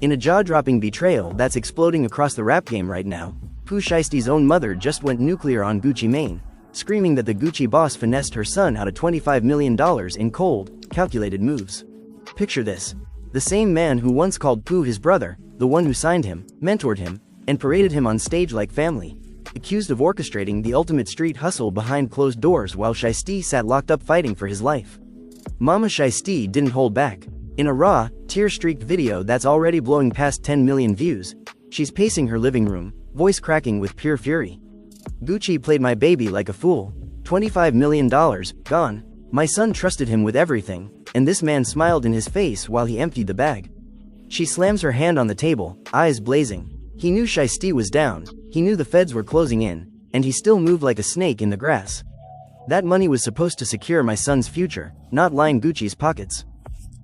In a jaw-dropping betrayal that's exploding across the rap game right now, Pooh Shiesty's own mother just went nuclear on Gucci Mane, screaming that the Gucci boss finessed her son out of $25 million in cold, calculated moves. Picture this. The same man who once called Pooh his brother, the one who signed him, mentored him, and paraded him on stage like family, accused of orchestrating the ultimate street hustle behind closed doors while Shiesty sat locked up fighting for his life. Mama Shiesty didn't hold back. In a raw, tear-streaked video that's already blowing past 10 million views, she's pacing her living room, voice cracking with pure fury. Gucci played my baby like a fool. $25 million, gone. My son trusted him with everything, and this man smiled in his face while he emptied the bag. She slams her hand on the table, eyes blazing. He knew Shiesty was down, he knew the feds were closing in, and he still moved like a snake in the grass. That money was supposed to secure my son's future, not line Gucci's pockets.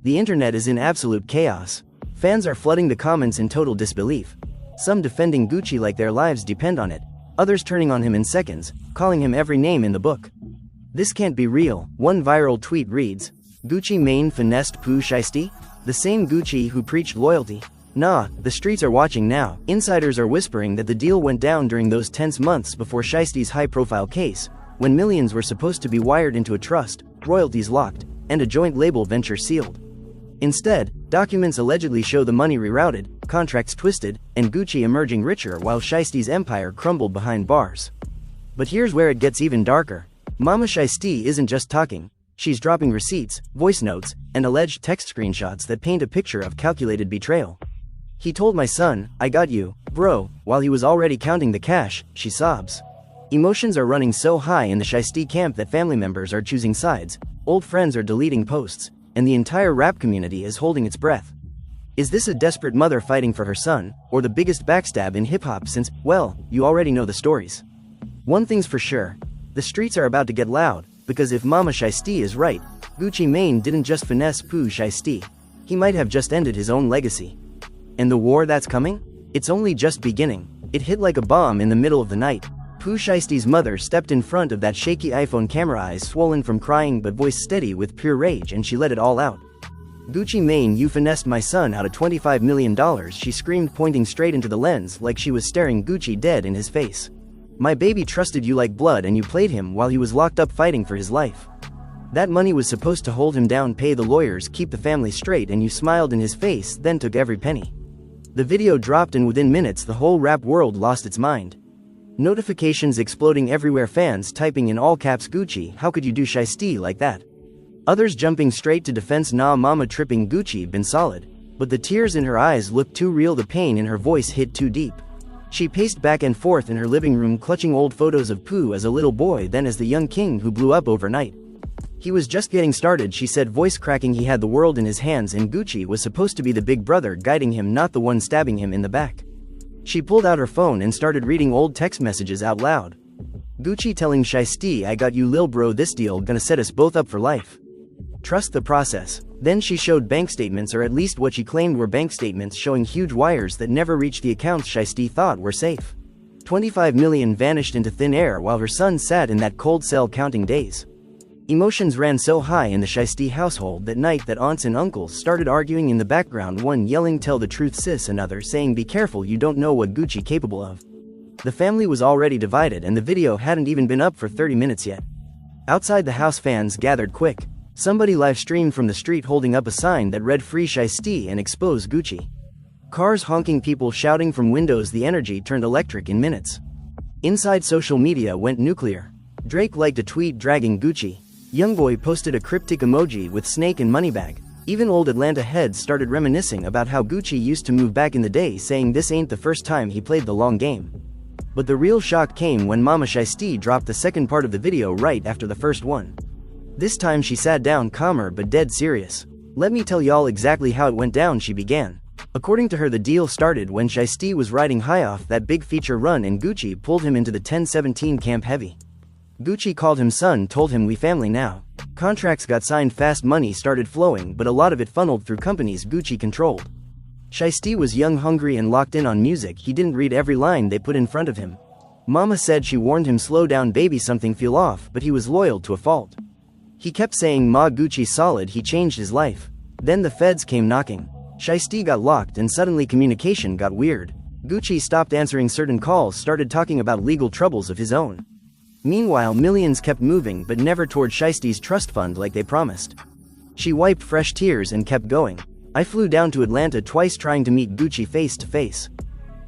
The internet is in absolute chaos. Fans are flooding the comments in total disbelief. Some defending Gucci like their lives depend on it, others turning on him in seconds, calling him every name in the book. This can't be real. One viral tweet reads, "Gucci Mane finessed Pooh Shiesty? The same Gucci who preached loyalty? Nah, the streets are watching now." Insiders are whispering that the deal went down during those tense months before Shiesty's high-profile case, when millions were supposed to be wired into a trust, royalties locked, and a joint label venture sealed. Instead, documents allegedly show the money rerouted, contracts twisted, and Gucci emerging richer while Shiesty's empire crumbled behind bars. But here's where it gets even darker. Mama Shiesty isn't just talking, she's dropping receipts, voice notes, and alleged text screenshots that paint a picture of calculated betrayal. "He told my son, 'I got you, bro,' while he was already counting the cash," she sobs. Emotions are running so high in the Shiesty camp that family members are choosing sides, old friends are deleting posts, and the entire rap community is holding its breath. Is this a desperate mother fighting for her son, or the biggest backstab in hip-hop since, well, you already know the stories? One thing's for sure, the streets are about to get loud, because if Mama Shiesty is right, Gucci Mane didn't just finesse Pooh Shiesty, he might have just ended his own legacy. And the war that's coming? It's only just beginning. It hit like a bomb in the middle of the night. Pooh Shiesty's mother stepped in front of that shaky iPhone camera, eyes swollen from crying but voice steady with pure rage, and she let it all out. "Gucci Mane, you finessed my son out of $25 million, she screamed, pointing straight into the lens like she was staring Gucci dead in his face. "My baby trusted you like blood and you played him while he was locked up fighting for his life. That money was supposed to hold him down, pay the lawyers, keep the family straight, and you smiled in his face, then took every penny." The video dropped and within minutes the whole rap world lost its mind. Notifications exploding everywhere, fans typing in all caps, "Gucci, how could you do Shiesty like that?" Others jumping straight to defense, "Nah mama, tripping, Gucci been solid." But the tears in her eyes looked too real, the pain in her voice hit too deep. She paced back and forth in her living room, clutching old photos of Pooh as a little boy, then as the young king who blew up overnight. "He was just getting started," she said, voice cracking. "He had the world in his hands and Gucci was supposed to be the big brother guiding him, not the one stabbing him in the back." She pulled out her phone and started reading old text messages out loud. Gucci telling Shiesty, "I got you lil bro, this deal gonna set us both up for life. Trust the process." Then she showed bank statements, or at least what she claimed were bank statements, showing huge wires that never reached the accounts Shiesty thought were safe. 25 million vanished into thin air while her son sat in that cold cell counting days. Emotions ran so high in the Shiesty household that night that aunts and uncles started arguing in the background, one yelling, "Tell the truth sis," another saying, "Be careful, you don't know what Gucci capable of." The family was already divided and the video hadn't even been up for 30 minutes yet. Outside the house, fans gathered quick. Somebody live-streamed from the street holding up a sign that read "Free Shiesty" and "Expose Gucci." Cars honking, people shouting from windows. The energy turned electric in minutes. Inside, social media went nuclear. Drake liked a tweet dragging Gucci. Youngboy posted a cryptic emoji with snake and moneybag. Even old Atlanta heads started reminiscing about how Gucci used to move back in the day, saying this ain't the first time he played the long game. But the real shock came when Mama Shiesty dropped the second part of the video right after the first one. This time she sat down, calmer but dead serious. "Let me tell y'all exactly how it went down," she began. According to her, the deal started when Shiesty was riding high off that big feature run and Gucci pulled him into the 1017 camp heavy. Gucci called him son, told him, "We family now." Contracts got signed fast, money started flowing, but a lot of it funneled through companies Gucci controlled. Shiesty was young, hungry, and locked in on music. He didn't read every line they put in front of him. Mama said she warned him, "Slow down baby, something feel off," but he was loyal to a fault. He kept saying, "Ma, Gucci solid, he changed his life." Then the feds came knocking. Shiesty got locked and suddenly communication got weird. Gucci stopped answering certain calls, started talking about legal troubles of his own. Meanwhile, millions kept moving but never toward Shiesty's trust fund like they promised. She wiped fresh tears and kept going. I flew down to Atlanta twice trying to meet Gucci face to face.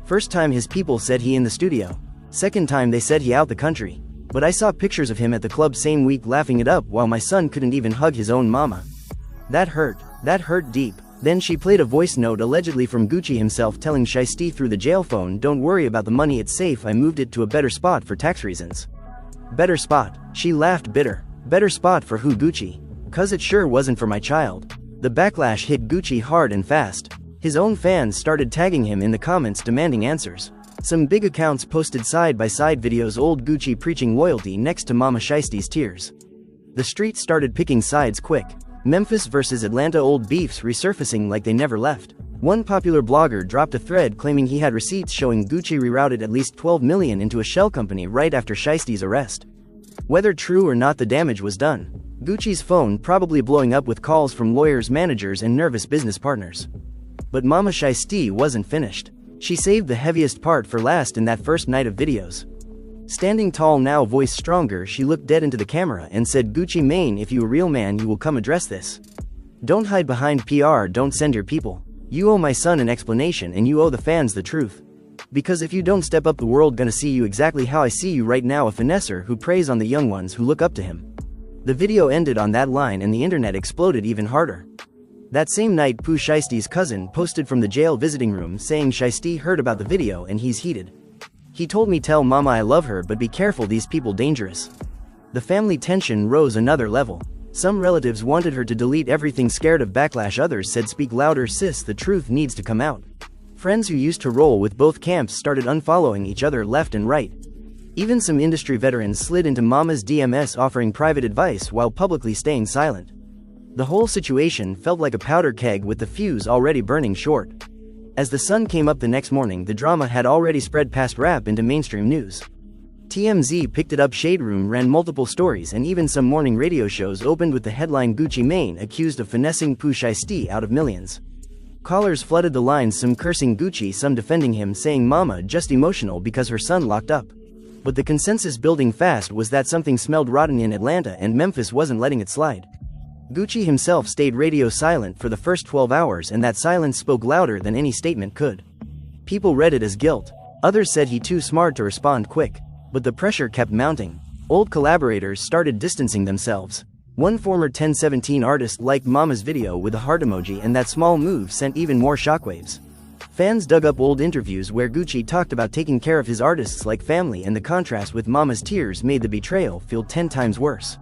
First time his people said he in the studio. Second time they said he out the country. But I saw pictures of him at the club same week laughing it up while my son couldn't even hug his own mama. That hurt deep. Then she played a voice note allegedly from Gucci himself telling Shiesty through the jail phone, "Don't worry about the money, it's safe, I moved it to a better spot for tax reasons." Better spot. She laughed bitter. Better spot for who, Gucci? 'Cause it sure wasn't for my child. The backlash hit Gucci hard and fast. His own fans started tagging him in the comments demanding answers. Some big accounts posted side-by-side videos old Gucci preaching loyalty next to Mama Shiesty's tears. The streets started picking sides quick. Memphis versus Atlanta, old beefs resurfacing like they never left. One popular blogger dropped a thread claiming he had receipts showing Gucci rerouted at least $12 million into a shell company right after Shiesty's arrest. Whether true or not, the damage was done. Gucci's phone probably blowing up with calls from lawyers, managers, and nervous business partners. But Mama Shiesty wasn't finished. She saved the heaviest part for last in that first night of videos. Standing tall now, voice stronger, she looked dead into the camera and said, "Gucci Mane, if you a real man you will come address this. Don't hide behind PR, don't send your people. You owe my son an explanation and you owe the fans the truth. Because if you don't step up, the world gonna see you exactly how I see you right now, a finesser who preys on the young ones who look up to him." The video ended on that line and the internet exploded even harder. That same night, Pooh Shiesty's cousin posted from the jail visiting room saying Shiesty heard about the video and he's heated. "He told me tell mama I love her, but be careful, these people dangerous." The family tension rose another level. Some relatives wanted her to delete everything, scared of backlash. Others said, "Speak louder sis, the truth needs to come out." Friends who used to roll with both camps started unfollowing each other left and right. Even some industry veterans slid into Mama's DMs offering private advice while publicly staying silent. The whole situation felt like a powder keg with the fuse already burning short. As the sun came up the next morning, the drama had already spread past rap into mainstream news. TMZ picked it up, Shade Room ran multiple stories, and even some morning radio shows opened with the headline, "Gucci Mane accused of finessing Pooh Shiesty out of millions." Callers flooded the lines, some cursing Gucci, some defending him, saying Mama just emotional because her son locked up. But the consensus building fast was that something smelled rotten in Atlanta and Memphis wasn't letting it slide. Gucci himself stayed radio silent for the first 12 hours, and that silence spoke louder than any statement could. People read it as guilt. Others said he too smart to respond quick. But the pressure kept mounting. Old collaborators started distancing themselves. One former 1017 artist liked Mama's video with a heart emoji, and that small move sent even more shockwaves. Fans dug up old interviews where Gucci talked about taking care of his artists like family, and the contrast with Mama's tears made the betrayal feel 10 times worse.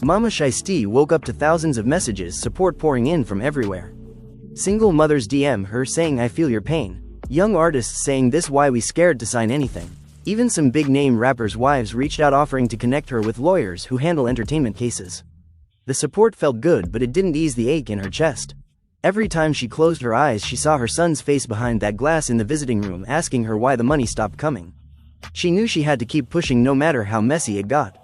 Mama Shiesty woke up to thousands of messages, support pouring in from everywhere. Single mothers DM her saying, "I feel your pain." Young artists saying, "This why we scared to sign anything." Even some big-name rappers' wives reached out offering to connect her with lawyers who handle entertainment cases. The support felt good, but it didn't ease the ache in her chest. Every time she closed her eyes, she saw her son's face behind that glass in the visiting room asking her why the money stopped coming. She knew she had to keep pushing no matter how messy it got.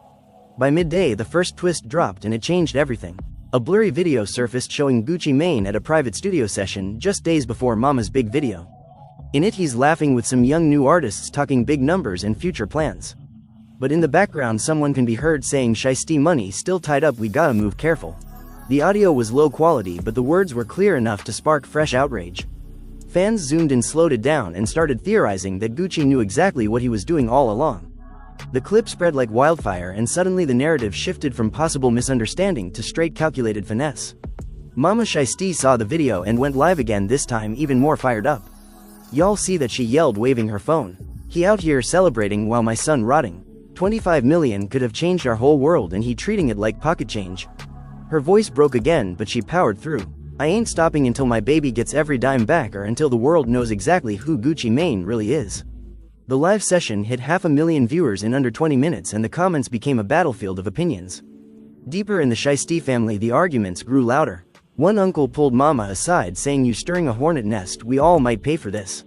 By midday, the first twist dropped and it changed everything. A blurry video surfaced showing Gucci Mane at a private studio session just days before Mama's big video. In it, he's laughing with some young new artists talking big numbers and future plans. But in the background, someone can be heard saying, "Shiesty, money still tied up, we gotta move careful." The audio was low quality, but the words were clear enough to spark fresh outrage. Fans zoomed in, slowed it down, and started theorizing that Gucci knew exactly what he was doing all along. The clip spread like wildfire, and suddenly the narrative shifted from possible misunderstanding to straight calculated finesse. Mama Shiesty saw the video and went live again, this time even more fired up. "Y'all see that?" she yelled, waving her phone. "He out here celebrating while my son rotting. 25 million could have changed our whole world and he treating it like pocket change." Her voice broke again, but she powered through. "I ain't stopping until my baby gets every dime back, or until the world knows exactly who Gucci Mane really is." The live session hit 500,000 viewers in under 20 minutes, and the comments became a battlefield of opinions. Deeper in the Shiesty family, the arguments grew louder. One uncle pulled Mama aside saying, "You stirring a hornet nest, we all might pay for this."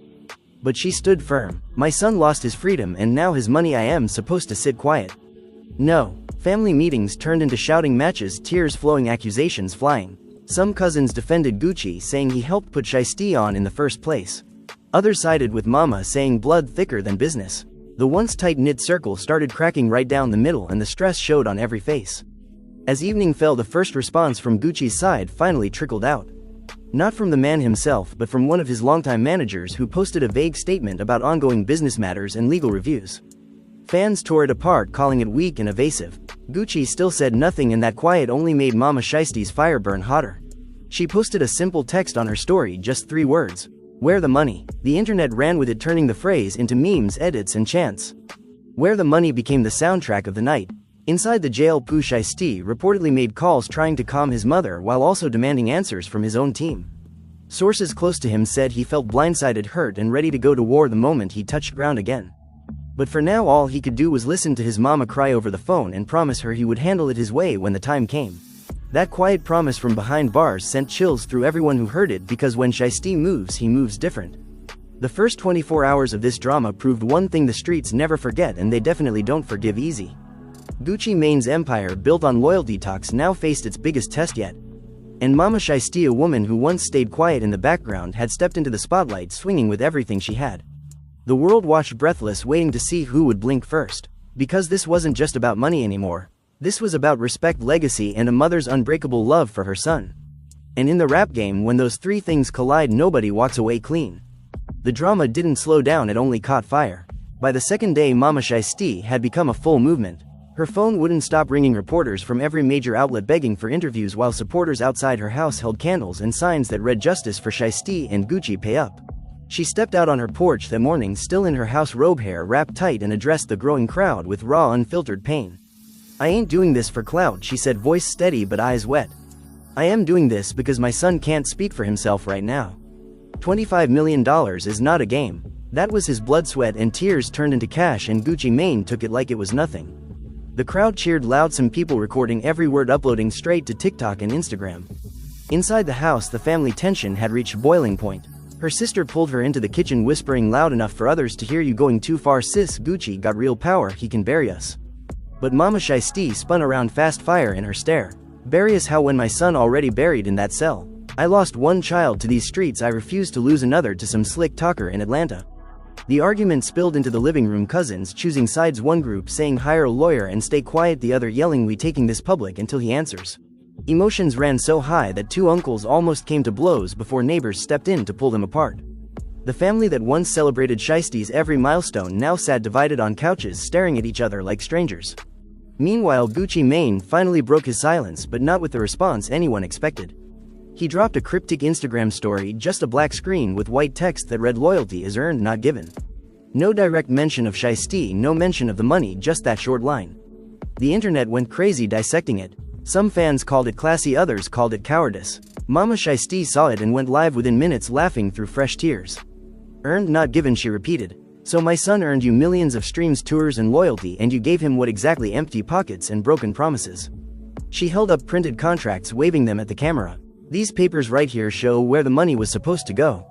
But she stood firm. "My son lost his freedom and now his money, I am supposed to sit quiet." No. Family meetings turned into shouting matches, tears flowing, accusations flying. Some cousins defended Gucci, saying he helped put Shiesty on in the first place. Others sided with Mama, saying blood thicker than business. The once tight-knit circle started cracking right down the middle, and the stress showed on every face. As evening fell, the first response from Gucci's side finally trickled out. Not from the man himself, but from one of his longtime managers, who posted a vague statement about ongoing business matters and legal reviews. Fans tore it apart, calling it weak and evasive. Gucci still said nothing, and that quiet only made Mama Shiesty's fire burn hotter. She posted a simple text on her story, just 3 words: "Where the money?" The internet ran with it, turning the phrase into memes, edits, and chants. "Where the money" became the soundtrack of the night. Inside the jail, Pooh Shiesty reportedly made calls trying to calm his mother while also demanding answers from his own team. Sources close to him said he felt blindsided, hurt, and ready to go to war the moment he touched ground again. But for now, all he could do was listen to his mama cry over the phone and promise her he would handle it his way when the time came. That quiet promise from behind bars sent chills through everyone who heard it, because when Shiesty moves, he moves different. The first 24 hours of this drama proved one thing: the streets never forget, and they definitely don't forgive easy. Gucci Mane's empire, built on loyalty talks, now faced its biggest test yet. And Mama Shiesty, a woman who once stayed quiet in the background, had stepped into the spotlight, swinging with everything she had. The world watched breathless, waiting to see who would blink first. Because this wasn't just about money anymore. This was about respect, legacy, and a mother's unbreakable love for her son. And in the rap game, when those 3 things collide, nobody walks away clean. The drama didn't slow down, it only caught fire. By the second day, Mama Shiesty had become a full movement. Her phone wouldn't stop ringing, reporters from every major outlet begging for interviews, while supporters outside her house held candles and signs that read "Justice for Shiesty" and "Gucci pay up." She stepped out on her porch that morning, still in her house robe, hair wrapped tight, and addressed the growing crowd with raw, unfiltered pain. "I ain't doing this for clout," she said, voice steady but eyes wet. "I am doing this because my son can't speak for himself right now. $25 million is not a game. That was his blood, sweat, and tears turned into cash, and Gucci Mane took it like it was nothing." The crowd cheered loud, some people recording every word, uploading straight to TikTok and Instagram. Inside the house, the family tension had reached boiling point. Her sister pulled her into the kitchen, whispering loud enough for others to hear, "You going too far, sis. Gucci got real power, he can bury us." But Mama Shiesty spun around, fast, fire in her stare. "Bury us how, when my son already buried in that cell? I lost one child to these streets, I refuse to lose another to some slick talker in Atlanta." The argument spilled into the living room, cousins choosing sides, one group saying hire a lawyer and stay quiet, the other yelling we taking this public until he answers. Emotions ran so high that 2 uncles almost came to blows before neighbors stepped in to pull them apart. The family that once celebrated Shiesty's every milestone now sat divided on couches, staring at each other like strangers. Meanwhile, Gucci Mane finally broke his silence, but not with the response anyone expected. He dropped a cryptic Instagram story, just a black screen with white text that read "Loyalty is earned, not given." No direct mention of Shiesty, no mention of the money, just that short line. The internet went crazy dissecting it. Some fans called it classy, others called it cowardice. Mama Shiesty saw it and went live within minutes, laughing through fresh tears. "Earned, not given," she repeated. "So my son earned you millions of streams, tours, and loyalty, and you gave him what exactly? Empty pockets and broken promises." She held up printed contracts, waving them at the camera. "These papers right here show where the money was supposed to go.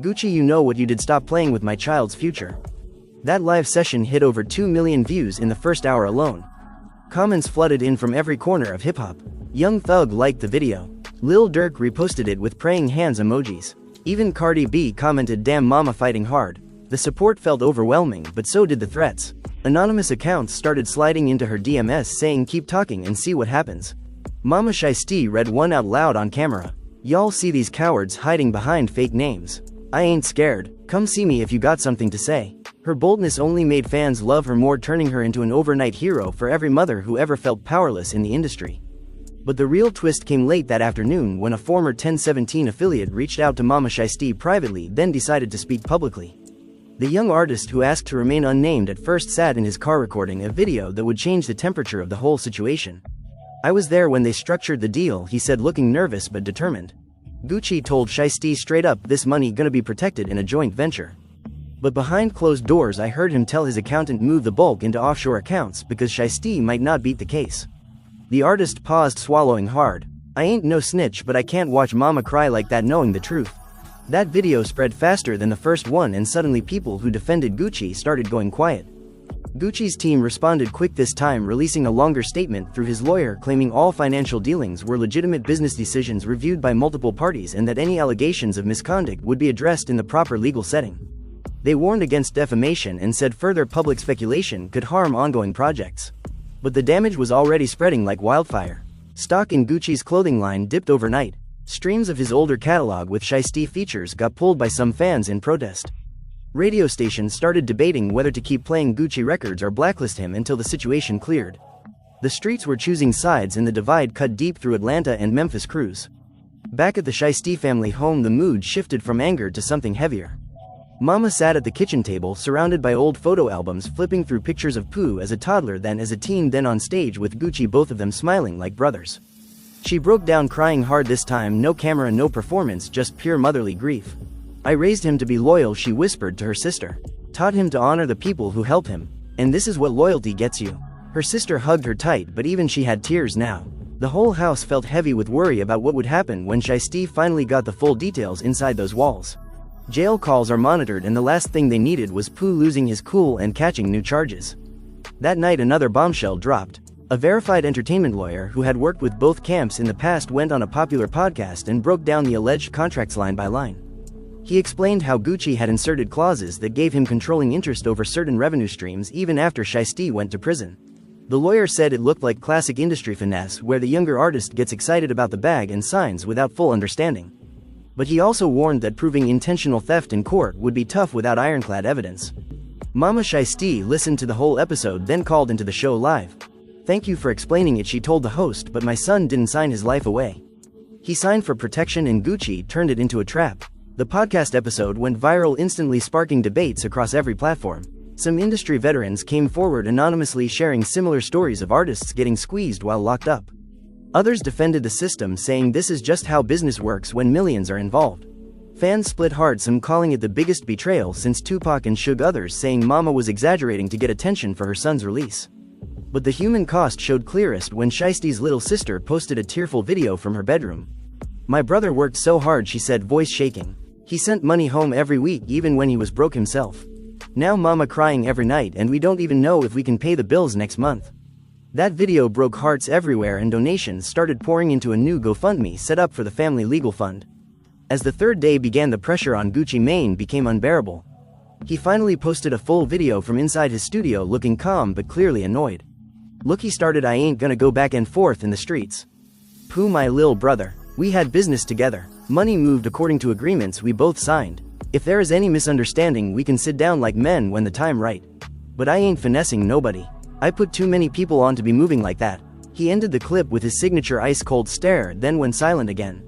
Gucci, you know what you did. Stop playing with my child's future." That live session hit over 2 million views in the first hour alone. Comments flooded in from every corner of hip-hop. Young Thug liked the video. Lil Durk reposted it with praying hands emojis. Even Cardi B commented, "Damn mama, fighting hard." The support felt overwhelming, but so did the threats. Anonymous accounts started sliding into her DMs saying, "Keep talking and see what happens." Mama Shiesty read one out loud on camera. "Y'all see these cowards hiding behind fake names? I ain't scared. Come see me if you got something to say." Her boldness only made fans love her more, turning her into an overnight hero for every mother who ever felt powerless in the industry. But the real twist came late that afternoon, when a former 1017 affiliate reached out to Mama Shiesty privately, then decided to speak publicly. The young artist, who asked to remain unnamed, at first sat in his car recording a video that would change the temperature of the whole situation. "I was there when they structured the deal," he said, looking nervous but determined. Gucci told Shiesty straight up, "This money gonna be protected in a joint venture." But behind closed doors, I heard him tell his accountant move the bulk into offshore accounts because Shiesty might not beat the case. The artist paused, swallowing hard. "I ain't no snitch, but I can't watch mama cry like that knowing the truth." That video spread faster than the first one, and suddenly people who defended Gucci started going quiet. Gucci's team responded quick this time, releasing a longer statement through his lawyer claiming all financial dealings were legitimate business decisions reviewed by multiple parties and that any allegations of misconduct would be addressed in the proper legal setting. They warned against defamation and said further public speculation could harm ongoing projects. But the damage was already spreading like wildfire. Stock in Gucci's clothing line dipped overnight. Streams of his older catalog with Shiesty features got pulled by some fans in protest. Radio stations started debating whether to keep playing Gucci records or blacklist him until the situation cleared. The streets were choosing sides in the divide cut deep through Atlanta and Memphis crews. Back at the Shiesty family home, the mood shifted from anger to something heavier. Mama sat at the kitchen table surrounded by old photo albums, flipping through pictures of Pooh as a toddler, then as a teen, then on stage with Gucci, both of them smiling like brothers. She broke down crying hard this time, no camera, no performance, just pure motherly grief. I raised him to be loyal, she whispered to her sister. Taught him to honor the people who help him. And this is what loyalty gets you. Her sister hugged her tight, but even she had tears now. The whole house felt heavy with worry about what would happen when Shiesty finally got the full details inside those walls. Jail calls are monitored, and the last thing they needed was Pooh losing his cool and catching new charges. That night another bombshell dropped. A verified entertainment lawyer who had worked with both camps in the past went on a popular podcast and broke down the alleged contracts line by line. He explained how Gucci had inserted clauses that gave him controlling interest over certain revenue streams even after Shiesty went to prison. The lawyer said it looked like classic industry finesse, where the younger artist gets excited about the bag and signs without full understanding. But he also warned that proving intentional theft in court would be tough without ironclad evidence. Mama Shiesty listened to the whole episode, then called into the show live. "Thank you for explaining it," she told the host, "but my son didn't sign his life away. He signed for protection and Gucci turned it into a trap." The podcast episode went viral, instantly sparking debates across every platform. Some industry veterans came forward anonymously, sharing similar stories of artists getting squeezed while locked up. Others defended the system, saying this is just how business works when millions are involved. Fans split hard, some calling it the biggest betrayal since Tupac and Suge, others saying Mama was exaggerating to get attention for her son's release. But the human cost showed clearest when Shiesty's little sister posted a tearful video from her bedroom. "My brother worked so hard," she said, voice shaking. "He sent money home every week even when he was broke himself. Now Mama crying every night and we don't even know if we can pay the bills next month." That video broke hearts everywhere and donations started pouring into a new GoFundMe set up for the family legal fund. As the third day began, the pressure on Gucci Mane became unbearable. He finally posted a full video from inside his studio, looking calm but clearly annoyed. "Look," he started, "I ain't gonna go back and forth in the streets. Pooh, my lil brother. We had business together. Money moved according to agreements we both signed. If there is any misunderstanding, we can sit down like men when the time right. But I ain't finessing nobody. I put too many people on to be moving like that." He ended the clip with his signature ice-cold stare, then went silent again.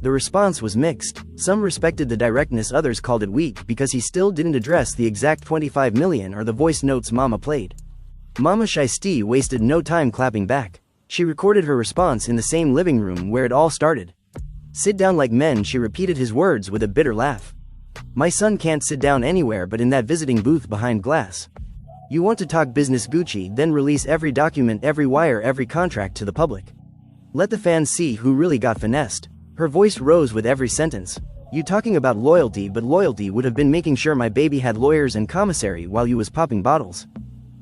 The response was mixed. Some respected the directness, others called it weak because he still didn't address the exact 25 million or the voice notes Mama played. Mama Shiesty wasted no time clapping back. She recorded her response in the same living room where it all started. "Sit down like men," she repeated his words with a bitter laugh. "My son can't sit down anywhere but in that visiting booth behind glass. You want to talk business, Gucci, then release every document, every wire, every contract to the public. Let the fans see who really got finessed." Her voice rose with every sentence. "You talking about loyalty, but loyalty would have been making sure my baby had lawyers and commissary while you was popping bottles."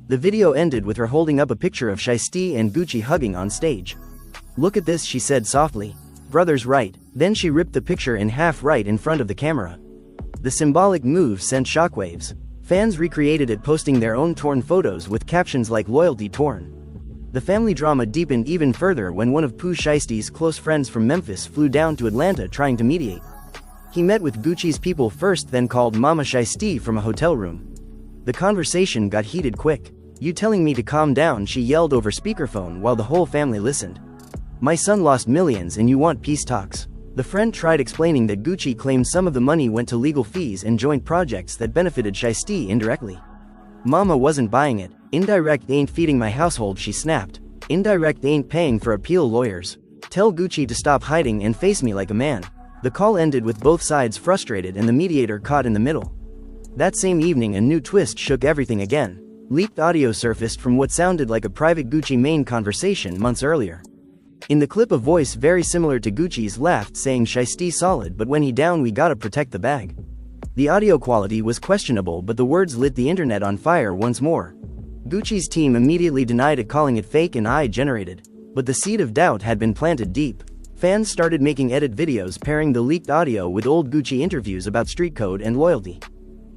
The video ended with her holding up a picture of Shiesty and Gucci hugging on stage. "Look at this," she said softly. "Brother's right." Then she ripped the picture in half right in front of the camera. The symbolic move sent shockwaves. Fans recreated it, posting their own torn photos with captions like "Loyalty torn." The family drama deepened even further when one of Pooh Shiesty's close friends from Memphis flew down to Atlanta trying to mediate. He met with Gucci's people first, then called Mama Shiesty from a hotel room. The conversation got heated quick. "You telling me to calm down?" she yelled over speakerphone while the whole family listened. "My son lost millions and you want peace talks?" The friend tried explaining that Gucci claimed some of the money went to legal fees and joint projects that benefited Shiesty indirectly. Mama wasn't buying it. "Indirect ain't feeding my household," she snapped. "Indirect ain't paying for appeal lawyers. Tell Gucci to stop hiding and face me like a man." The call ended with both sides frustrated and the mediator caught in the middle. That same evening, a new twist shook everything again. Leaked audio surfaced from what sounded like a private Gucci Mane conversation months earlier. In the clip, a voice very similar to Gucci's laughed, saying, "Shiesty solid, but when he down we gotta protect the bag." The audio quality was questionable, but the words lit the internet on fire once more. Gucci's team immediately denied it, calling it fake and AI-generated. But the seed of doubt had been planted deep. Fans started making edit videos pairing the leaked audio with old Gucci interviews about street code and loyalty.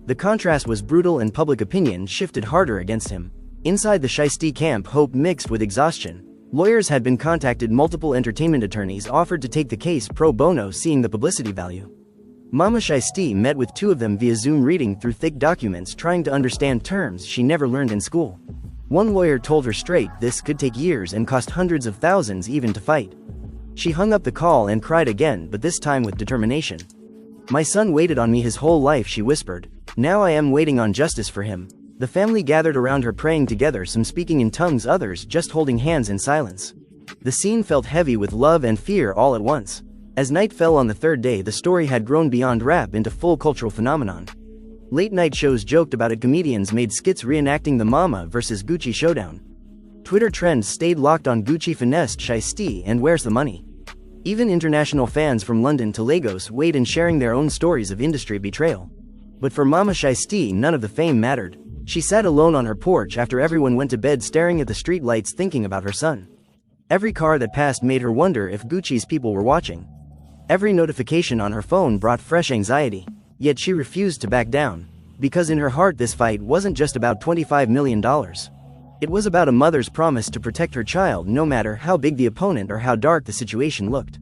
The contrast was brutal and public opinion shifted harder against him. Inside the Shiesty camp, hope mixed with exhaustion. Lawyers had been contacted, multiple entertainment attorneys offered to take the case pro bono, seeing the publicity value. Mama Shiesty met with two of them via Zoom, reading through thick documents trying to understand terms she never learned in school. One lawyer told her straight this could take years and cost hundreds of thousands even to fight. She hung up the call and cried again, but this time with determination. "My son waited on me his whole life," she whispered. "Now I am waiting on justice for him." The family gathered around her, praying together, some speaking in tongues, others just holding hands in silence. The scene felt heavy with love and fear all at once. As night fell on the third day, the story had grown beyond rap into full cultural phenomenon. Late-night shows joked about it, comedians made skits reenacting the Mama vs. Gucci showdown. Twitter trends stayed locked on Gucci finessed Shiesty and where's the money. Even international fans from London to Lagos weighed in, sharing their own stories of industry betrayal. But for Mama Shiesty, none of the fame mattered. She sat alone on her porch after everyone went to bed, staring at the street lights, thinking about her son. Every car that passed made her wonder if Gucci's people were watching. Every notification on her phone brought fresh anxiety. Yet she refused to back down. Because in her heart, this fight wasn't just about $25 million. It was about a mother's promise to protect her child, no matter how big the opponent or how dark the situation looked.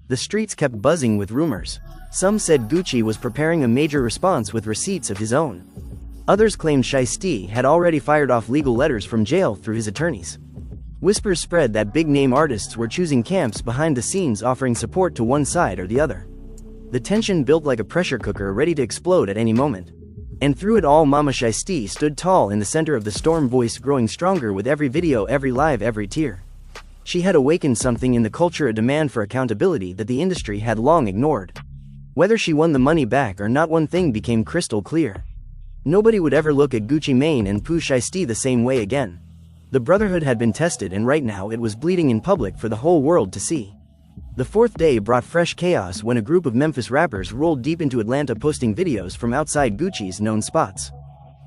The streets kept buzzing with rumors. Some said Gucci was preparing a major response with receipts of his own. Others claimed Shiesty had already fired off legal letters from jail through his attorneys. Whispers spread that big-name artists were choosing camps behind the scenes, offering support to one side or the other. The tension built like a pressure cooker, ready to explode at any moment. And through it all, Mama Shiesty stood tall in the center of the storm, voice growing stronger with every video, every live, every tear. She had awakened something in the culture, a demand for accountability that the industry had long ignored. Whether she won the money back or not, one thing became crystal clear. Nobody would ever look at Gucci Mane and Pooh Shiesty the same way again. The brotherhood had been tested, and right now it was bleeding in public for the whole world to see. The fourth day brought fresh chaos when a group of Memphis rappers rolled deep into Atlanta, posting videos from outside Gucci's known spots.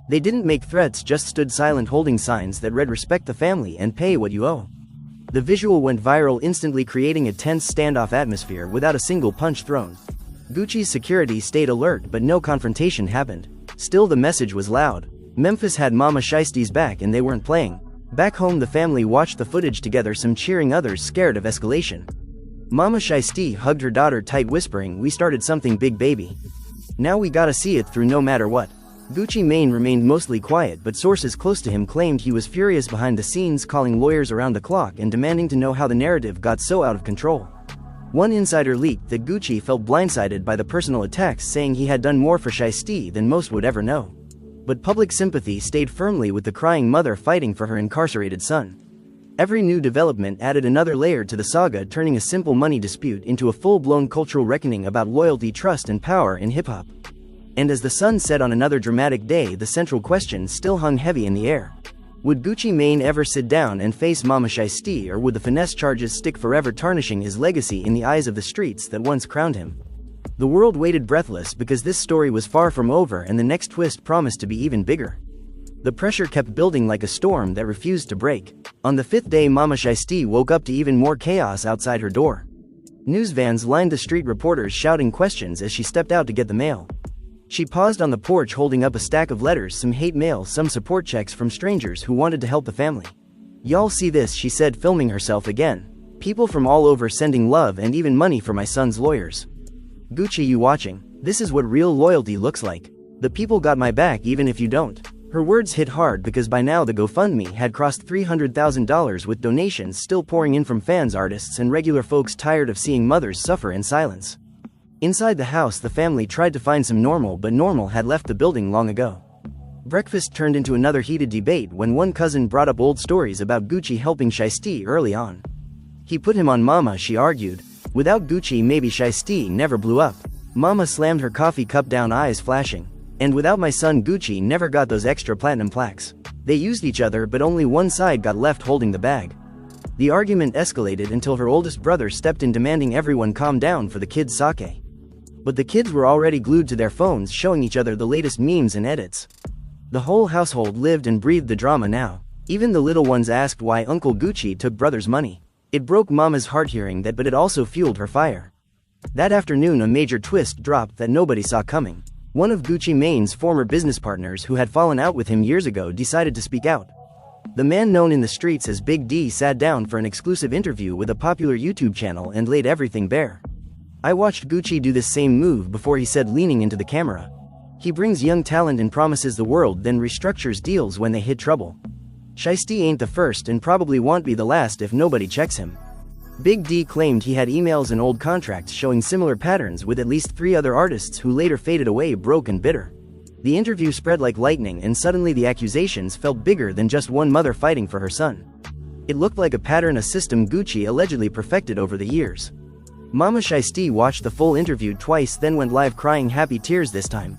They didn't make threats, just stood silent, holding signs that read "Respect the family and pay what you owe." The visual went viral instantly, creating a tense standoff atmosphere without a single punch thrown. Gucci's security stayed alert, but no confrontation happened. Still, the message was loud. Memphis had Mama Shiesty's back and they weren't playing. Back home, the family watched the footage together, some cheering, others scared of escalation. Mama Shiesty hugged her daughter tight, whispering, "We started something big, baby. Now we gotta see it through no matter what." Gucci Mane remained mostly quiet, but sources close to him claimed he was furious behind the scenes, calling lawyers around the clock and demanding to know how the narrative got so out of control. One insider leaked that Gucci felt blindsided by the personal attacks, saying he had done more for Shiesty than most would ever know. But public sympathy stayed firmly with the crying mother fighting for her incarcerated son. Every new development added another layer to the saga, turning a simple money dispute into a full-blown cultural reckoning about loyalty, trust, and power in hip-hop. And as the sun set on another dramatic day, the central question still hung heavy in the air. Would Gucci Mane ever sit down and face Mama Shiesty, or would the finesse charges stick forever, tarnishing his legacy in the eyes of the streets that once crowned him? The world waited breathless, because this story was far from over and the next twist promised to be even bigger. The pressure kept building like a storm that refused to break. On the fifth day, Mama Shiesty woke up to even more chaos outside her door. News vans lined the street, reporters shouting questions as she stepped out to get the mail. She paused on the porch holding up a stack of letters, some hate mail, some support checks from strangers who wanted to help the family. "Y'all see this," she said, filming herself again. "People from all over sending love and even money for my son's lawyers. Gucci, you watching? This is what real loyalty looks like. The people got my back even if you don't." Her words hit hard because by now the GoFundMe had crossed $300,000, with donations still pouring in from fans, artists, and regular folks tired of seeing mothers suffer in silence. Inside the house, the family tried to find some normal, but normal had left the building long ago. Breakfast turned into another heated debate when one cousin brought up old stories about Gucci helping Shiesty early on. He put him on Mama, she argued. Without Gucci, maybe Shiesty never blew up. Mama slammed her coffee cup down, eyes flashing. "And without my son, Gucci never got those extra platinum plaques." They used each other, but only one side got left holding the bag. The argument escalated until her oldest brother stepped in, demanding everyone calm down for the kids' sake. But the kids were already glued to their phones, showing each other the latest memes and edits. The whole household lived and breathed the drama now. Even the little ones asked why Uncle Gucci took brother's money. It broke Mama's heart hearing that, but it also fueled her fire. That afternoon a major twist dropped that nobody saw coming. One of Gucci Mane's former business partners who had fallen out with him years ago decided to speak out. The man known in the streets as Big D sat down for an exclusive interview with a popular YouTube channel and laid everything bare. I watched Gucci do this same move before, he said, leaning into the camera. He brings young talent and promises the world, then restructures deals when they hit trouble. Shiesty ain't the first and probably won't be the last if nobody checks him. Big D claimed he had emails and old contracts showing similar patterns with at least 3 other artists who later faded away broke and bitter. The interview spread like lightning and suddenly the accusations felt bigger than just one mother fighting for her son. It looked like a pattern, a system Gucci allegedly perfected over the years. Mama Shiesty watched the full interview twice, then went live crying happy tears this time.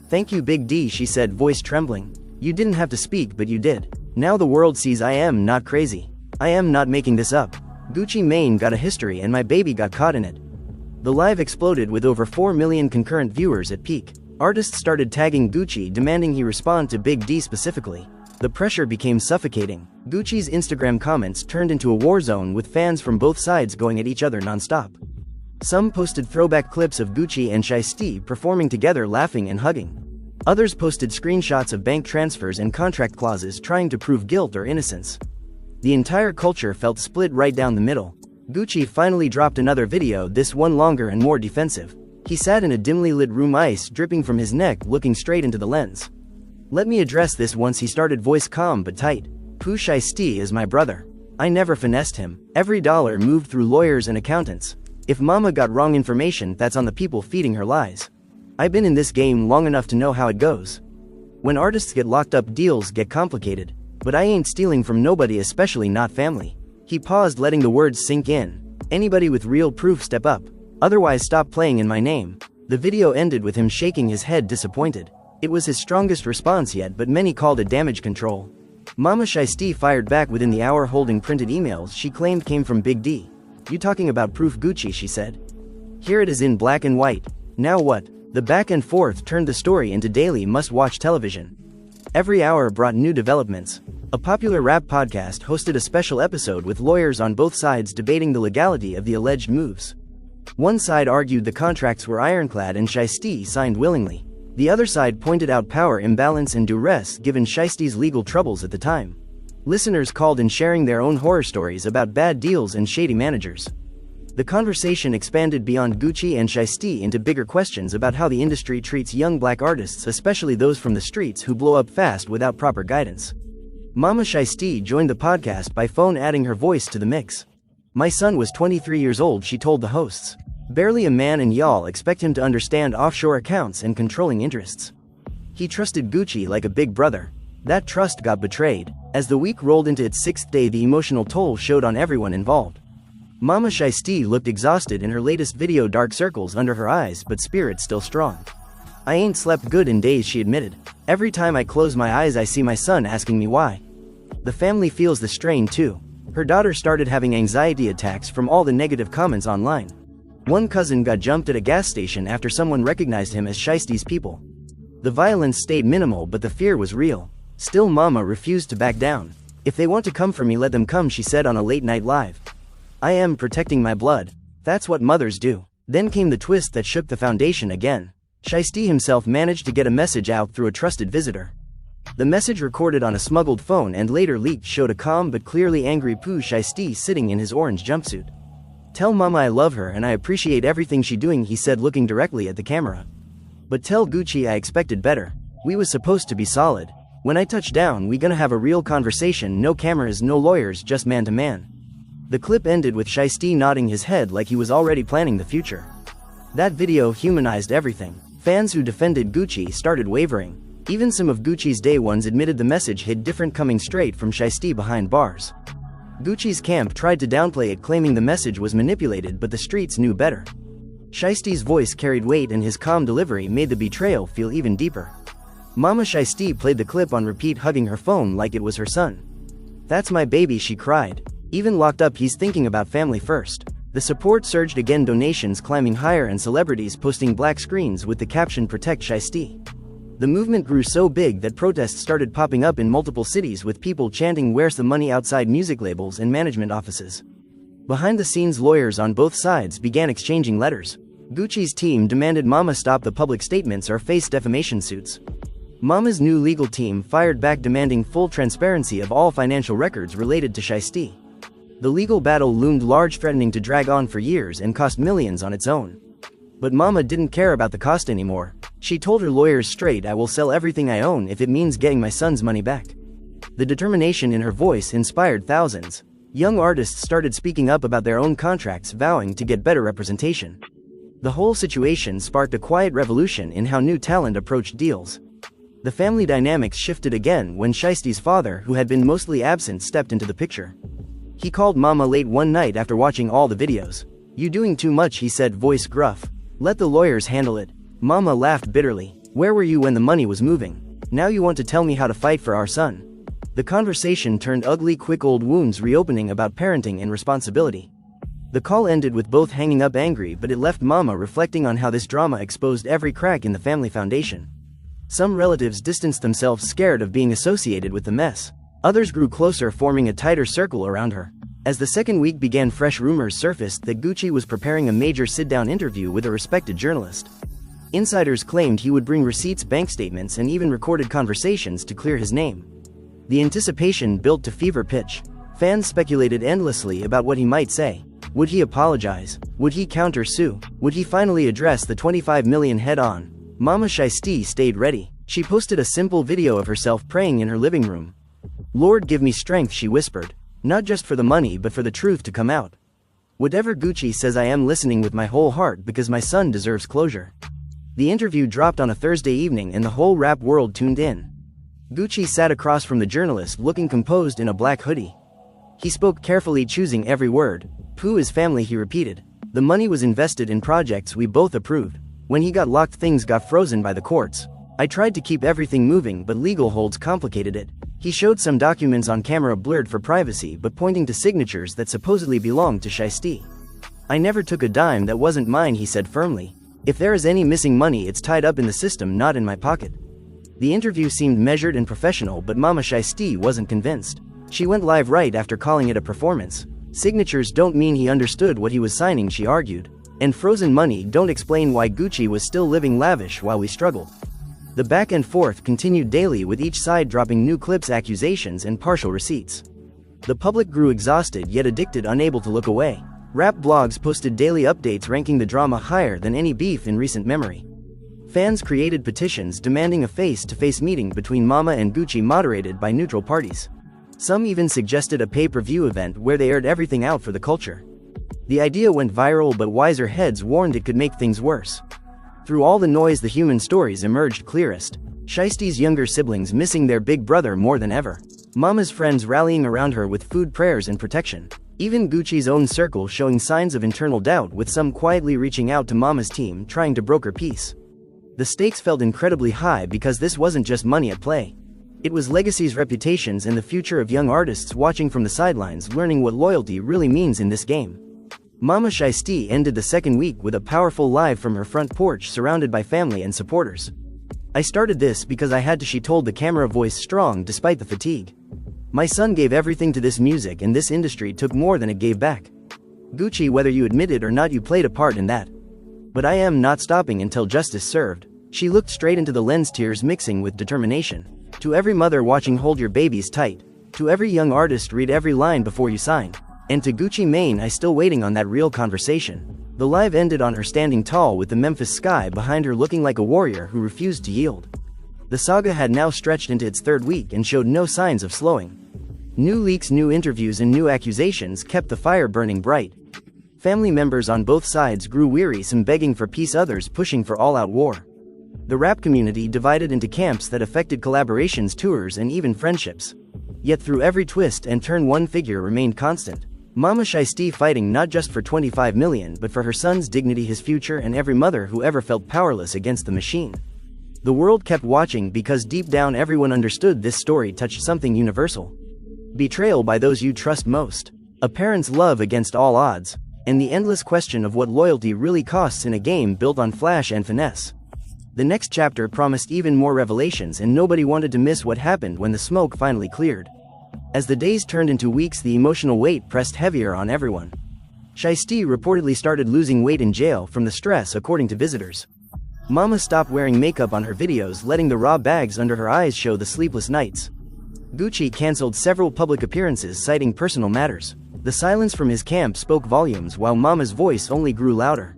"Thank you, Big D," she said, voice trembling. "You didn't have to speak, but you did. Now the world sees I am not crazy. I am not making this up. Gucci Mane got a history and my baby got caught in it." The live exploded with over 4 million concurrent viewers at peak. Artists started tagging Gucci, demanding he respond to Big D specifically. The pressure became suffocating. Gucci's Instagram comments turned into a war zone with fans from both sides going at each other non-stop. Some posted throwback clips of Gucci and Shiesty performing together, laughing and hugging. Others posted screenshots of bank transfers and contract clauses trying to prove guilt or innocence. The entire culture felt split right down the middle. Gucci finally dropped another video, this one longer and more defensive. He sat in a dimly lit room, ice dripping from his neck, looking straight into the lens. "Let me address this once," he started, voice calm but tight. "Pooh Shiesty is my brother. I never finessed him. Every dollar moved through lawyers and accountants. If Mama got wrong information, that's on the people feeding her lies. I've been in this game long enough to know how it goes. When artists get locked up, deals get complicated. But I ain't stealing from nobody, especially not family." He paused, letting the words sink in. "Anybody with real proof, step up. Otherwise stop playing in my name." The video ended with him shaking his head, disappointed. It was his strongest response yet, but many called it damage control. Mama Shiesty fired back within the hour, holding printed emails she claimed came from Big D. "You talking about proof, Gucci?" she said. "Here it is in black and white. Now what?" The back and forth turned the story into daily must-watch television. Every hour brought new developments. A popular rap podcast hosted a special episode with lawyers on both sides debating the legality of the alleged moves. One side argued the contracts were ironclad and Shiesty signed willingly. The other side pointed out power imbalance and duress given Shiesty's legal troubles at the time. Listeners called in, sharing their own horror stories about bad deals and shady managers. The conversation expanded beyond Gucci and Shiesty into bigger questions about how the industry treats young black artists, especially those from the streets who blow up fast without proper guidance. Mama Shiesty joined the podcast by phone, adding her voice to the mix. "My son was 23 years old," she told the hosts. "Barely a man, and y'all expect him to understand offshore accounts and controlling interests. He trusted Gucci like a big brother. That trust got betrayed." As the week rolled into its 6th day, the emotional toll showed on everyone involved. Mama Shiesty looked exhausted in her latest video, dark circles under her eyes, but spirit still strong. "I ain't slept good in days," she admitted. "Every time I close my eyes I see my son asking me why." The family feels the strain too. Her daughter started having anxiety attacks from all the negative comments online. One cousin got jumped at a gas station after someone recognized him as Shiesty's people. The violence stayed minimal, but the fear was real. Still, Mama refused to back down. "If they want to come for me, let them come," she said on a late-night live. "I am protecting my blood. That's what mothers do." Then came the twist that shook the foundation again. Shiesty himself managed to get a message out through a trusted visitor. The message, recorded on a smuggled phone and later leaked, showed a calm but clearly angry Pooh Shiesty sitting in his orange jumpsuit. "Tell Mama I love her and I appreciate everything she doing," he said, looking directly at the camera. "But tell Gucci I expected better. We was supposed to be solid. When I touch down, we gonna have a real conversation, no cameras, no lawyers, just man to man." The clip ended with Shiesty nodding his head like he was already planning the future. That video humanized everything. Fans who defended Gucci started wavering. Even some of Gucci's day ones admitted the message hit different, coming straight from Shiesty behind bars. Gucci's camp tried to downplay it, claiming the message was manipulated, but the streets knew better. Shiesty's voice carried weight and his calm delivery made the betrayal feel even deeper. Mama Shiesty played the clip on repeat, hugging her phone like it was her son. "That's my baby," she cried. "Even locked up, he's thinking about family first." The support surged again, donations climbing higher and celebrities posting black screens with the caption "Protect Shiesty." The movement grew so big that protests started popping up in multiple cities with people chanting "Where's the money" outside music labels and management offices. Behind the scenes, lawyers on both sides began exchanging letters. Gucci's team demanded Mama stop the public statements or face defamation suits. Mama's new legal team fired back, demanding full transparency of all financial records related to Shiesty. The legal battle loomed large, threatening to drag on for years and cost millions on its own. But Mama didn't care about the cost anymore. She told her lawyers straight, "I will sell everything I own if it means getting my son's money back." The determination in her voice inspired thousands. Young artists started speaking up about their own contracts, vowing to get better representation. The whole situation sparked a quiet revolution in how new talent approached deals. The family dynamics shifted again when Shiesty's father, who had been mostly absent, stepped into the picture. He called Mama late one night after watching all the videos. "You doing too much," he said, voice gruff. "Let the lawyers handle it." Mama laughed bitterly. "Where were you when the money was moving? Now you want to tell me how to fight for our son?" The conversation turned ugly quick, old wounds reopening about parenting and responsibility. The call ended with both hanging up angry, but it left Mama reflecting on how this drama exposed every crack in the family foundation. Some relatives distanced themselves, scared of being associated with the mess. Others grew closer, forming a tighter circle around her. As the second week began, fresh rumors surfaced that Gucci was preparing a major sit-down interview with a respected journalist. Insiders claimed he would bring receipts, bank statements, and even recorded conversations to clear his name. The anticipation built to fever pitch. Fans speculated endlessly about what he might say. Would he apologize? Would he counter-sue? Would he finally address the 25 million head-on? Mama Shiesty stayed ready. She posted a simple video of herself praying in her living room. "Lord, give me strength," she whispered. "Not just for the money, but for the truth to come out. Whatever Gucci says, I am listening with my whole heart, because my son deserves closure." The interview dropped on a Thursday evening and the whole rap world tuned in. Gucci sat across from the journalist, looking composed in a black hoodie. He spoke carefully, choosing every word. "Pooh is family," he repeated. "The money was invested in projects we both approved. When he got locked, things got frozen by the courts. I tried to keep everything moving, but legal holds complicated it." He showed some documents on camera, blurred for privacy but pointing to signatures that supposedly belonged to Shiesty. "I never took a dime that wasn't mine," he said firmly. "If there is any missing money, it's tied up in the system, not in my pocket." The interview seemed measured and professional, but Mama Shiesty wasn't convinced. She went live right after calling it a performance. "Signatures don't mean he understood what he was signing," she argued. "And frozen money don't explain why Gucci was still living lavish while we struggled." The back and forth continued daily, with each side dropping new clips, accusations, and partial receipts. The public grew exhausted yet addicted, unable to look away. Rap blogs posted daily updates ranking the drama higher than any beef in recent memory. Fans created petitions demanding a face-to-face meeting between Mama and Gucci, moderated by neutral parties. Some even suggested a pay-per-view event where they aired everything out for the culture. The idea went viral, but wiser heads warned it could make things worse. Through all the noise, the human stories emerged clearest. Shiesty's younger siblings missing their big brother more than ever. Mama's friends rallying around her with food, prayers, and protection. Even Gucci's own circle showing signs of internal doubt, with some quietly reaching out to Mama's team, trying to broker peace. The stakes felt incredibly high because this wasn't just money at play. It was legacies, reputations, and the future of young artists watching from the sidelines, learning what loyalty really means in this game. Mama Shiesty ended the second week with a powerful live from her front porch, surrounded by family and supporters. "I started this because I had to," she told the camera, voice strong despite the fatigue. "My son gave everything to this music, and this industry took more than it gave back. Gucci, whether you admit it or not, you played a part in that. But I am not stopping until justice served." She looked straight into the lens, tears mixing with determination. "To every mother watching, hold your babies tight. To every young artist, read every line before you sign. And to Gucci Mane, I still waiting on that real conversation." The live ended on her standing tall with the Memphis sky behind her, looking like a warrior who refused to yield. The saga had now stretched into its third week and showed no signs of slowing. New leaks, new interviews, and new accusations kept the fire burning bright. Family members on both sides grew weary, some begging for peace, others pushing for all-out war. The rap community divided into camps that affected collaborations, tours, and even friendships. Yet through every twist and turn, one figure remained constant. Mama Shiesty, fighting not just for 25 million but for her son's dignity, his future, and every mother who ever felt powerless against the machine. The world kept watching because deep down everyone understood this story touched something universal. Betrayal by those you trust most. A parent's love against all odds. And the endless question of what loyalty really costs in a game built on flash and finesse. The next chapter promised even more revelations, and nobody wanted to miss what happened when the smoke finally cleared. As the days turned into weeks, the emotional weight pressed heavier on everyone. Shiesty reportedly started losing weight in jail from the stress, according to visitors. Mama stopped wearing makeup on her videos, letting the raw bags under her eyes show the sleepless nights. Gucci cancelled several public appearances, citing personal matters. The silence from his camp spoke volumes, while Mama's voice only grew louder.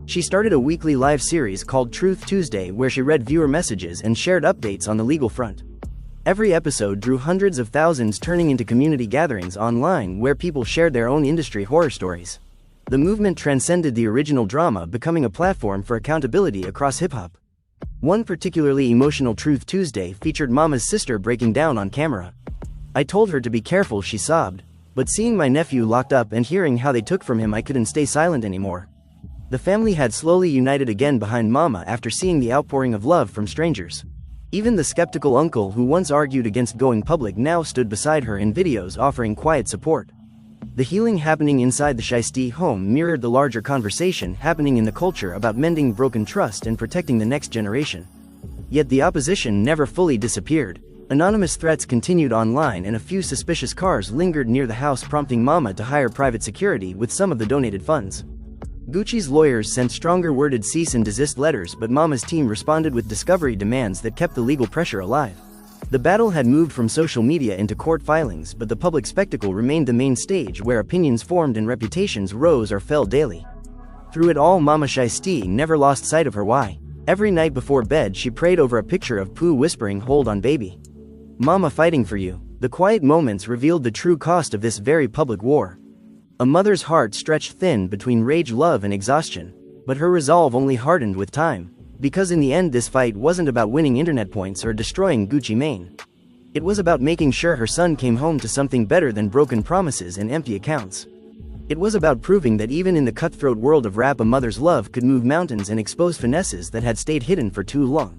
She started a weekly live series called Truth Tuesday, where she read viewer messages and shared updates on the legal front. Every episode drew hundreds of thousands, turning into community gatherings online where people shared their own industry horror stories. The movement transcended the original drama, becoming a platform for accountability across hip-hop. One particularly emotional Truth Tuesday featured Mama's sister breaking down on camera. "I told her to be careful," she sobbed, "but seeing my nephew locked up and hearing how they took from him, I couldn't stay silent anymore." The family had slowly united again behind Mama after seeing the outpouring of love from strangers. Even the skeptical uncle who once argued against going public now stood beside her in videos, offering quiet support. The healing happening inside the Shiesty home mirrored the larger conversation happening in the culture about mending broken trust and protecting the next generation. Yet the opposition never fully disappeared. Anonymous threats continued online, and a few suspicious cars lingered near the house, prompting Mama to hire private security with some of the donated funds. Gucci's lawyers sent stronger worded cease and desist letters, but Mama's team responded with discovery demands that kept the legal pressure alive. The battle had moved from social media into court filings, but the public spectacle remained the main stage, where opinions formed and reputations rose or fell daily. Through it all, Mama Shiesty never lost sight of her why. Every night before bed, she prayed over a picture of Pooh whispering, "Hold on, baby. Mama fighting for you." The quiet moments revealed the true cost of this very public war. A mother's heart stretched thin between rage, love, and exhaustion, but her resolve only hardened with time. Because in the end, this fight wasn't about winning internet points or destroying Gucci Mane. It was about making sure her son came home to something better than broken promises and empty accounts. It was about proving that even in the cutthroat world of rap, a mother's love could move mountains and expose finesses that had stayed hidden for too long.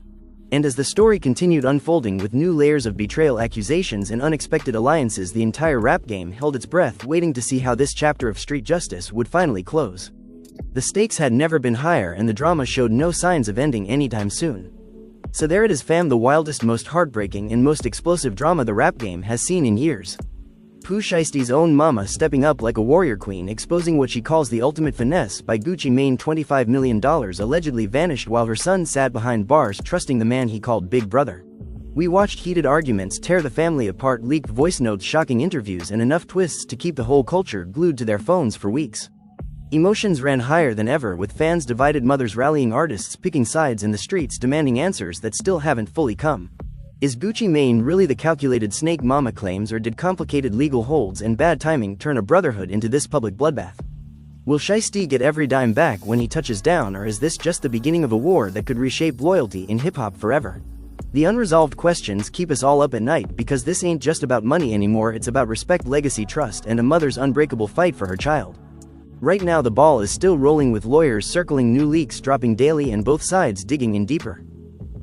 And as the story continued unfolding with new layers of betrayal, accusations, and unexpected alliances, the entire rap game held its breath, waiting to see how this chapter of street justice would finally close. The stakes had never been higher, and the drama showed no signs of ending anytime soon. So there it is, fam, the wildest, most heartbreaking, and most explosive drama the rap game has seen in years. Pooh Shiesty's own Mama stepping up like a warrior queen, exposing what she calls the ultimate finesse by Gucci Mane. $25 million allegedly vanished while her son sat behind bars, trusting the man he called Big Brother. We watched heated arguments tear the family apart, leaked voice notes, shocking interviews, and enough twists to keep the whole culture glued to their phones for weeks. Emotions ran higher than ever, with fans divided, mothers rallying, artists picking sides, and the streets demanding answers that still haven't fully come. Is Gucci Mane really the calculated snake Mama claims, or did complicated legal holds and bad timing turn a brotherhood into this public bloodbath? Will Shiesty get every dime back when he touches down, or is this just the beginning of a war that could reshape loyalty in hip-hop forever? The unresolved questions keep us all up at night, because this ain't just about money anymore, it's about respect, legacy, trust, and a mother's unbreakable fight for her child. Right now the ball is still rolling, with lawyers circling, new leaks dropping daily, and both sides digging in deeper.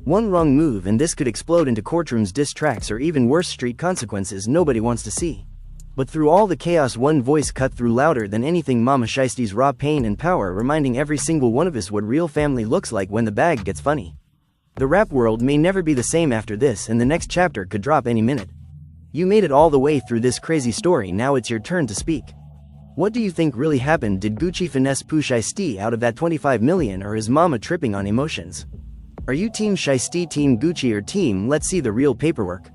One wrong move and this could explode into courtrooms, diss tracks, or even worse, street consequences nobody wants to see. But through all the chaos, one voice cut through louder than anything: Mama Shiesty's raw pain and power, reminding every single one of us what real family looks like when the bag gets funny. The rap world may never be the same after this, and the next chapter could drop any minute. You made it all the way through this crazy story, now it's your turn to speak. What do you think really happened? Did Gucci finesse Pooh Shiesty out of that $25 million, or is Mama tripping on emotions? Are you Team Shiesty, Team Gucci, or Team Let's see the real paperwork?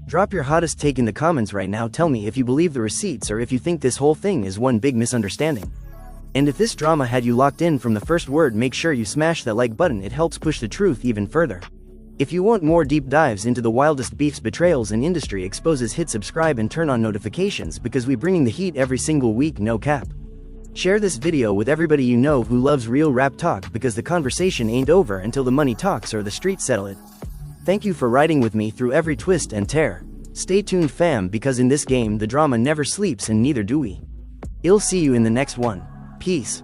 Drop your hottest take in the comments right now. Tell me if you believe the receipts or if you think this whole thing is one big misunderstanding. And if this drama had you locked in from the first word, make sure you smash that like button, it helps push the truth even further. If you want more deep dives into the wildest beefs, betrayals, and industry exposes, hit subscribe and turn on notifications, because we bringing the heat every single week, no cap. Share this video with everybody you know who loves real rap talk, because the conversation ain't over until the money talks or the streets settle it. Thank you for riding with me through every twist and tear. Stay tuned, fam, because in this game the drama never sleeps, and neither do we. I'll see you in the next one. Peace.